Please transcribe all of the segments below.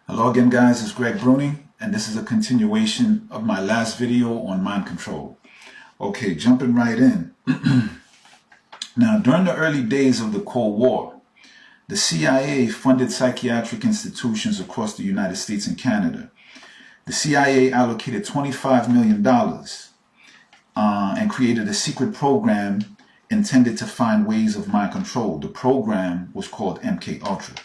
Hello again guys, it's Greg Bruni and this is a continuation of my last video on mind control. Okay, jumping right in. Now, during the early days of the Cold War, the CIA funded psychiatric institutions across the United States and Canada. The CIA allocated $25 million and created a secret program intended to find ways of mind control. The program was called MK Ultra.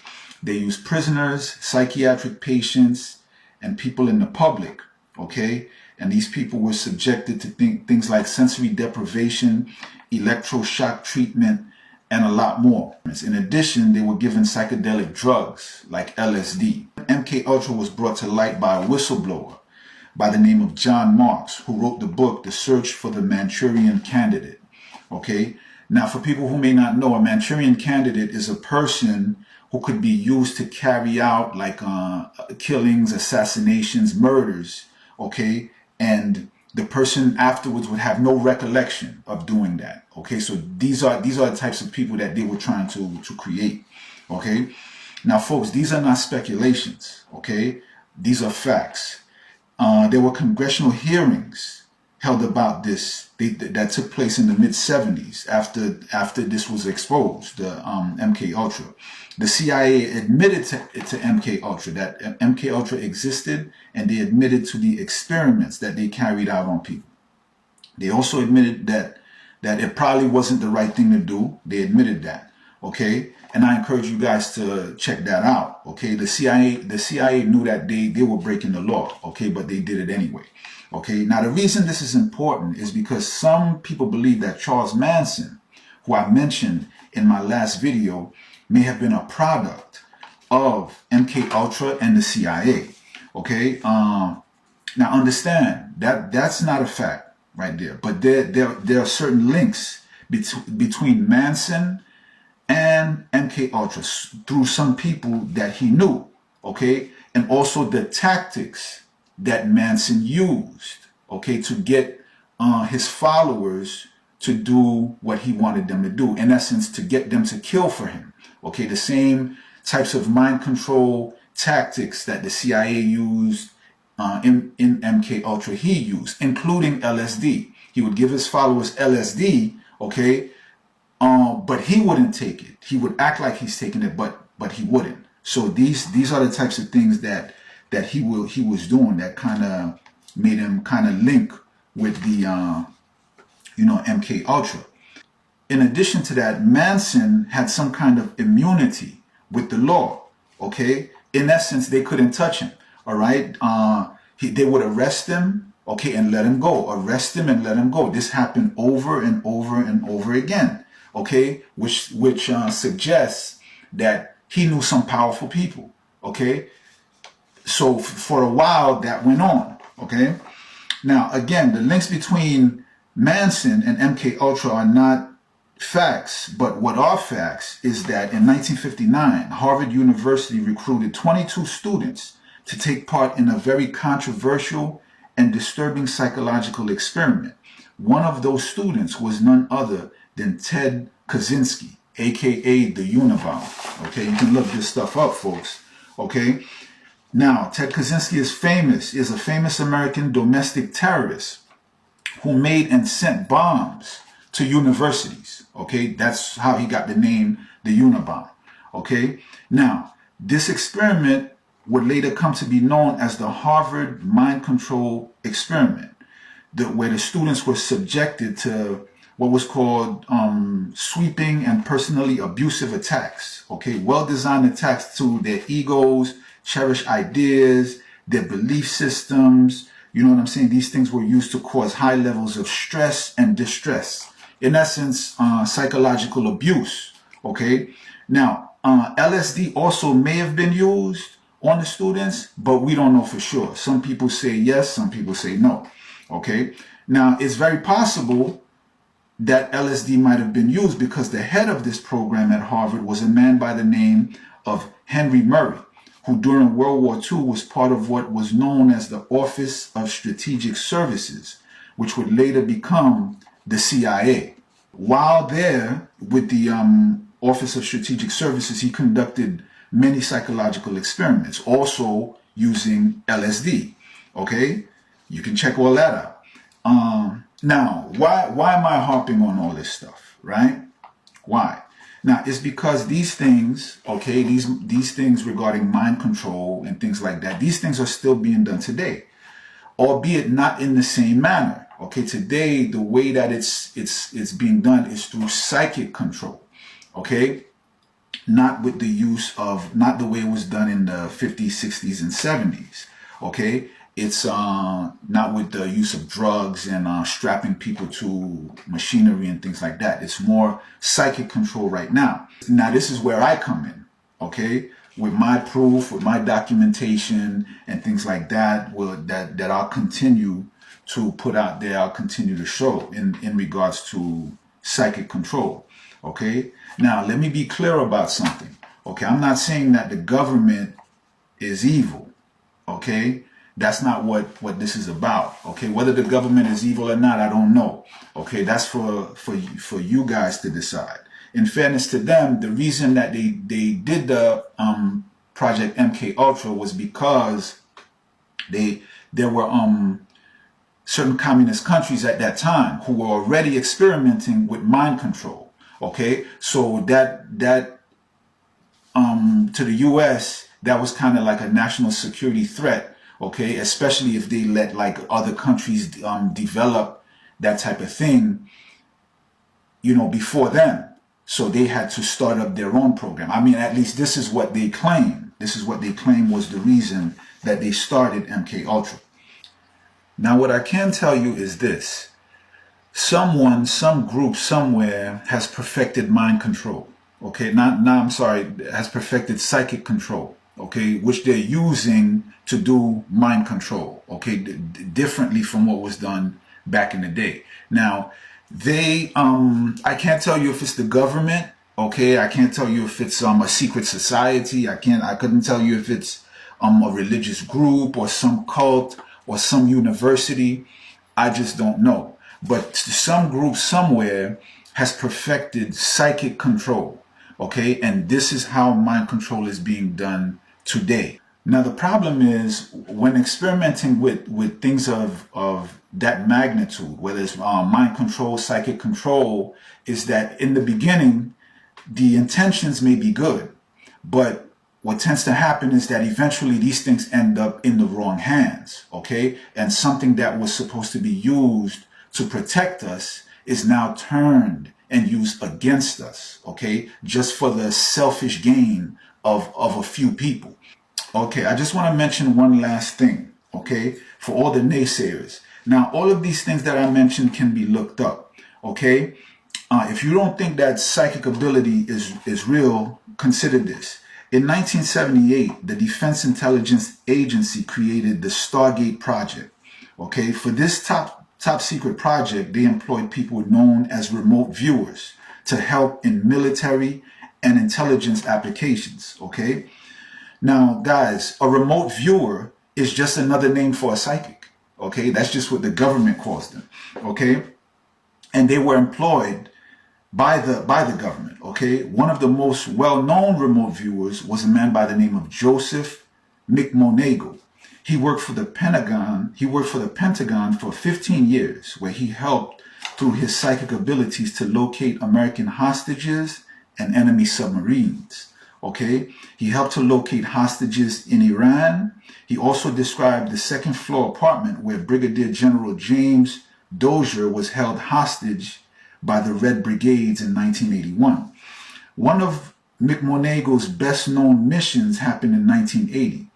They used prisoners, psychiatric patients, and people in the public, okay? And these people were subjected to things like sensory deprivation, electroshock treatment, and a lot more. In addition, they were given psychedelic drugs like LSD. MK Ultra was brought to light by a whistleblower by the name of John Marks, who wrote the book, The Search for the Manchurian Candidate, okay? Now, for people who may not know, a Manchurian Candidate is a person who could be used to carry out like killings, assassinations, murders, okay? And the person afterwards would have no recollection of doing that, okay? So these are the types of people that they were trying to create, okay? Now, folks, these are not speculations, okay? These are facts. There were congressional hearings held about this that took place in the mid-70s after this was exposed, the MK Ultra. The CIA admitted to MK Ultra, that MK Ultra existed, and they admitted to the experiments that they carried out on people. They also admitted that it probably wasn't the right thing to do. They admitted that, okay? And I encourage you guys to check that out, okay? The CIA knew that they were breaking the law, okay, but they did it anyway. Okay, now the reason this is important is because some people believe that Charles Manson, who I mentioned in my last video, may have been a product of MK Ultra and the CIA. Okay, now understand that that's not a fact right there, but there are certain links between Manson and MK Ultra through some people that he knew. Okay, and also the tactics that Manson used, okay, to get his followers to do what he wanted them to do. In essence, to get them to kill for him. Okay, the same types of mind control tactics that the CIA used in MK Ultra, he used, including LSD. He would give his followers LSD, okay, but he wouldn't take it. He would act like he's taking it, but he wouldn't. So these are the types of things that he was doing that kind of made him kind of link with the MK Ultra. In addition to that, Manson had some kind of immunity with the law. Okay, in essence, they couldn't touch him. All right, they would arrest him, okay, and let him go. Arrest him and let him go. This happened over and over and over again. Okay, which suggests that he knew some powerful people. Okay. So for a while that went on, okay? Now, again, the links between Manson and MK Ultra are not facts, but what are facts is that in 1959, Harvard University recruited 22 students to take part in a very controversial and disturbing psychological experiment. One of those students was none other than Ted Kaczynski, aka the Unabomber. Okay, you can look this stuff up, folks. Okay. Now, Ted Kaczynski is a famous American domestic terrorist who made and sent bombs to universities. Okay, that's how he got the name the Unabomber. Okay, now this experiment would later come to be known as the Harvard Mind Control Experiment, where the students were subjected to what was called sweeping and personally abusive attacks. Okay, well-designed attacks to their egos, cherished ideas, their belief systems. You know what I'm saying? These things were used to cause high levels of stress and distress. In essence, psychological abuse. Okay. Now, LSD also may have been used on the students, but we don't know for sure. Some people say yes, some people say no. Okay. Now, it's very possible that LSD might have been used because the head of this program at Harvard was a man by the name of Henry Murray, who during World War II was part of what was known as the Office of Strategic Services, which would later become the CIA. While there with the Office of Strategic Services, he conducted many psychological experiments, also using LSD. Okay, you can check all that out. Now, why am I harping on all this stuff, right? Why? Now, it's because these things, okay, these things regarding mind control and things like that, these things are still being done today, albeit not in the same manner. Okay, today the way that it's being done is through psychic control. Okay, not with the use of, not the way it was done in the 50s, 60s, and 70s. Okay, it's not with the use of drugs and strapping people to machinery and things like that. It's more psychic control right now. Now, this is where I come in, okay, with my proof, with my documentation and things like that, that I'll continue to put out there, I'll continue to show in regards to psychic control. Okay, now let me be clear about something. Okay, I'm not saying that the government is evil. Okay, that's not what this is about. Okay, whether the government is evil or not, I don't know. Okay, that's for you guys to decide. In fairness to them, the reason that they did the Project MK Ultra was because there were certain communist countries at that time who were already experimenting with mind control. Okay, so that to the U.S., that was kind of like a national security threat. Okay, especially if they let like other countries develop that type of thing, you know, before them. So they had to start up their own program. I mean, at least this is what they claim. This is what they claim was the reason that they started MK Ultra. Now, what I can tell you is this. Someone, some group somewhere has perfected mind control. Okay, has perfected psychic control. Okay, which they're using to do mind control. Okay, differently from what was done back in the day. Now, I can't tell you if it's the government. Okay, I can't tell you if it's a secret society. I couldn't tell you if it's a religious group or some cult or some university. I just don't know. But some group somewhere has perfected psychic control, okay? And this is how mind control is being done today. Now, the problem is when experimenting with things of that magnitude, whether it's mind control, psychic control, is that in the beginning, the intentions may be good, but what tends to happen is that eventually these things end up in the wrong hands, okay? And something that was supposed to be used to protect us is now turned and used against us, okay? Just for the selfish gain of a few people. Okay, I just want to mention one last thing, okay? For all the naysayers. Now, all of these things that I mentioned can be looked up, okay? If you don't think that psychic ability is real, consider this. In 1978, the Defense Intelligence Agency created the Stargate Project, okay? For this top secret project, they employed people known as remote viewers to help in military and intelligence applications, okay? Now, guys, a remote viewer is just another name for a psychic, okay? That's just what the government calls them, okay? And they were employed by the government, okay? One of the most well-known remote viewers was a man by the name of Joseph McMoneagle. He worked for the Pentagon. He worked for the Pentagon for 15 years, where he helped through his psychic abilities to locate American hostages and enemy submarines. Okay, he helped to locate hostages in Iran. He also described the second floor apartment where Brigadier General James Dozier was held hostage by the Red Brigades in 1981. One of McMoneagle's best known missions happened in 1980.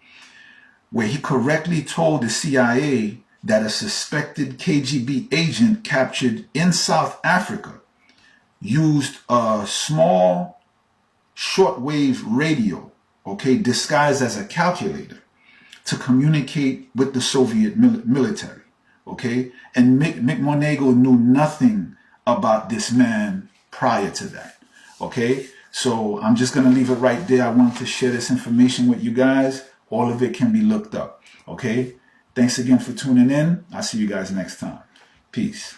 Where he correctly told the CIA that a suspected KGB agent captured in South Africa used a small shortwave radio, okay, disguised as a calculator to communicate with the Soviet military, okay? And McMoneagle knew nothing about this man prior to that, okay? So I'm just going to leave it right there. I wanted to share this information with you guys. All of it can be looked up, okay? Thanks again for tuning in. I'll see you guys next time. Peace.